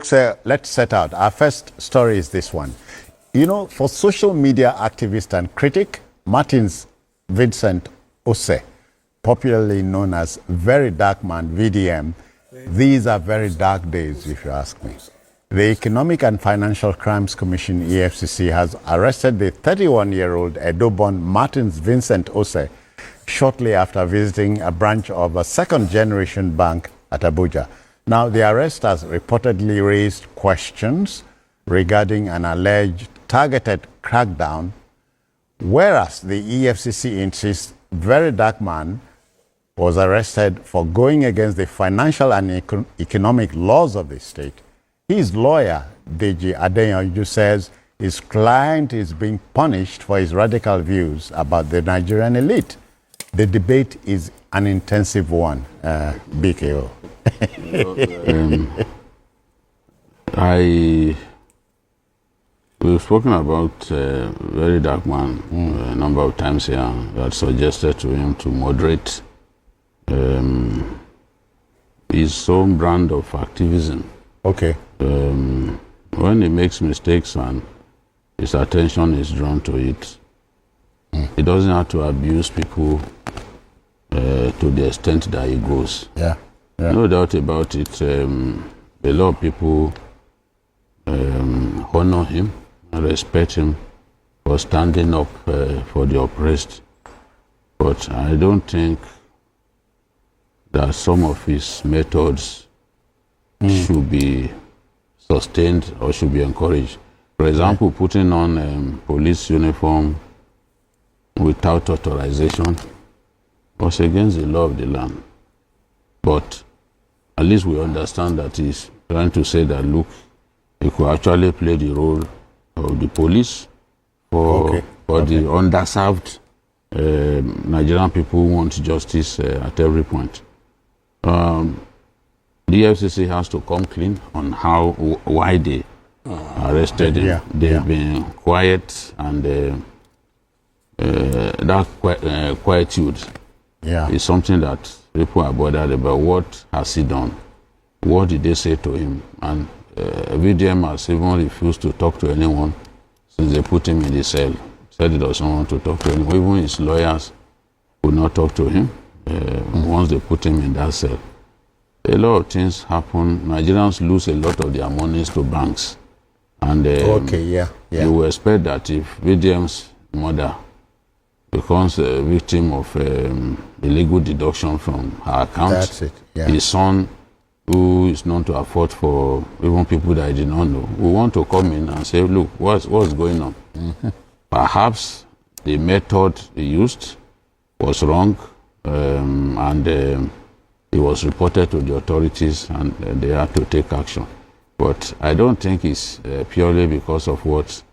folks, let's set out. Our first story is this one. You know, for social media activist and critic, Martins Vincent Ose, popularly known as Very Dark Man, VDM, these are very dark days, if you ask me. The Economic and Financial Crimes Commission, EFCC, has arrested the 31-year-old Edo-born Martins Vincent Ose shortly after visiting a branch of a second-generation bank at Abuja. Now, the arrest has reportedly raised questions regarding an alleged targeted crackdown, whereas the EFCC insists Very Dark Man was arrested for going against the financial and economic laws of the state. His lawyer, Deji Adeyanju, says his client is being punished for his radical views about the Nigerian elite. The debate is an intensive one, BKO. We've spoken about Very Dark Man a number of times here. That suggested to him to moderate his own brand of activism. Okay. When he makes mistakes and his attention is drawn to it, he doesn't have to abuse people to the extent that he goes. Yeah. No doubt about it. A lot of people honor him and respect him for standing up for the oppressed. But I don't think that some of his methods should be sustained or should be encouraged. For example, putting on police uniform without authorization was against the law of the land. But at least we understand that he's trying to say that, look, he could actually play the role of the police for the underserved Nigerian people who want justice at every point. The FCC has to come clean on why they arrested him. Yeah. They've been quiet, and that quietude is something that people are bothered about. What has he done? What did they say to him? And VDM has even refused to talk to anyone since they put him in the cell. Said he doesn't want to talk to anyone. Even his lawyers would not talk to him once they put him in that cell. A lot of things happen. Nigerians lose a lot of their monies to banks. And you will expect that if VDM's mother becomes a victim of illegal deduction from her account, his son, who is known to afford for even people that I did not know, we want to come in and say, look, what's going on? Perhaps the method he used was wrong, and it was reported to the authorities, and they had to take action. But I don't think it's purely because of what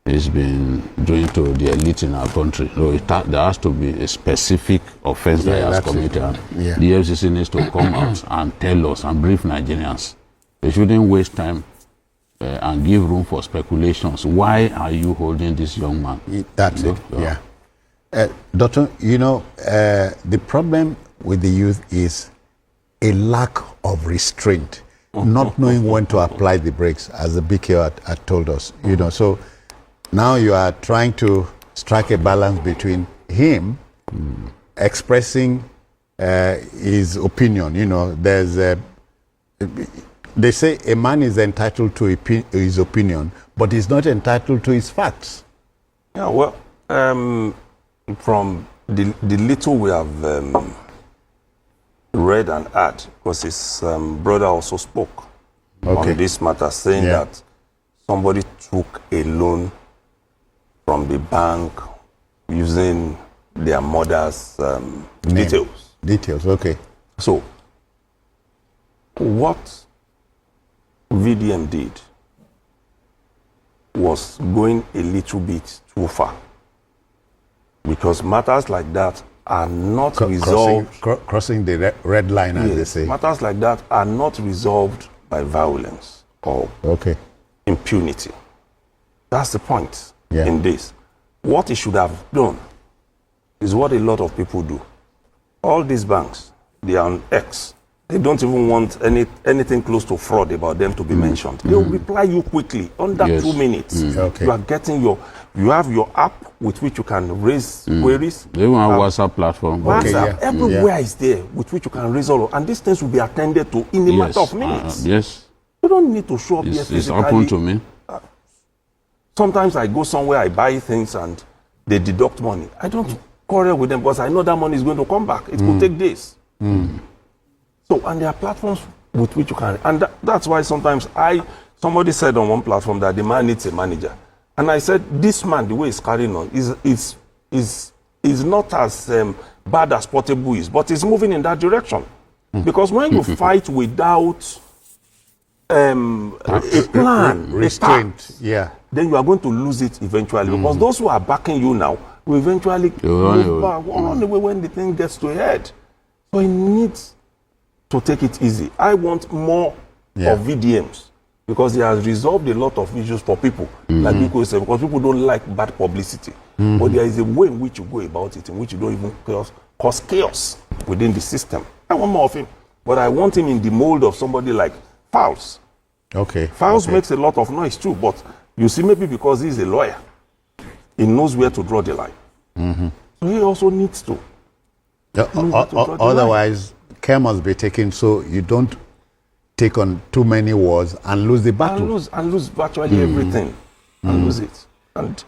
he's been doing to the elite in our country. No, there has to be a specific offense that he has committed. The FCC needs to come out and tell us and brief Nigerians. They shouldn't waste time and give room for speculations. Why are you holding this young man? That's it. Doctor, the problem with the youth is a lack of restraint, not knowing when to apply the brakes, as the BK had told us. So now you are trying to strike a balance between him expressing his opinion. They say a man is entitled to his opinion, but he's not entitled to his facts. Yeah, well, from the little we have read and heard, because his brother also spoke on this matter, saying that somebody took a loan from the bank using their mother's details. Okay. So, what VDM did was going a little bit too far, because matters like that are not resolved. Crossing the red line, as they say. Matters like that are not resolved by violence or impunity. That's the point in this. What he should have done is what a lot of people do. All these banks, they are on X. They don't even want anything close to fraud about them to be mentioned. They will reply you quickly under 2 minutes. Okay. You are getting you have your app with which you can raise queries. They even have WhatsApp platform. WhatsApp, everywhere is there with which you can raise all. And these things will be attended to in a matter of minutes. Yes. You don't need to show up here It's physically. happened to me. Sometimes I go somewhere, I buy things and they deduct money. I don't quarrel with them because I know that money is going to come back. It could take days. So, and there are platforms with which you can, and that's why sometimes somebody said on one platform that the man needs a manager. And I said, this man, the way he's carrying on, is not as bad as Portable is, but he's moving in that direction. Because when you fight without a plan, restraint, then you are going to lose it eventually. Because those who are backing you now will eventually run away when the thing gets to a head. So he needs to take it easy. I want more of VDMs because he has resolved a lot of issues for people, like Biko said, because people don't like bad publicity. But there is a way in which you go about it, in which you don't even cause chaos within the system. I want more of him, but I want him in the mold of somebody like Fowles. Okay. Fowles makes a lot of noise too, but you see, maybe because he's a lawyer, he knows where to draw the line. So he also needs to. Otherwise, care must be taken so you don't take on too many wars and lose the battle. And lose virtually everything. And lose it. And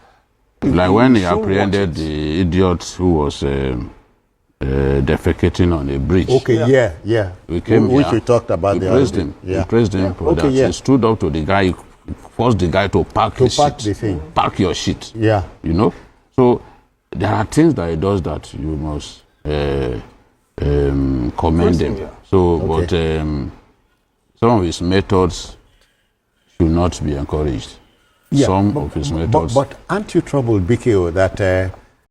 like when he apprehended the idiot who was defecating on a bridge. Okay, yeah. We came Which here, we talked about. We praised him. Yeah. We praised him for that. Yeah. He stood up to the guy, forced the guy to pack his shit. the thing. Pack your shit. Yeah. You know? So there are things that he does that you must commend him. Yeah. So, but some of his methods should not be encouraged. Yeah, Some of his methods. But aren't you troubled, BKO, that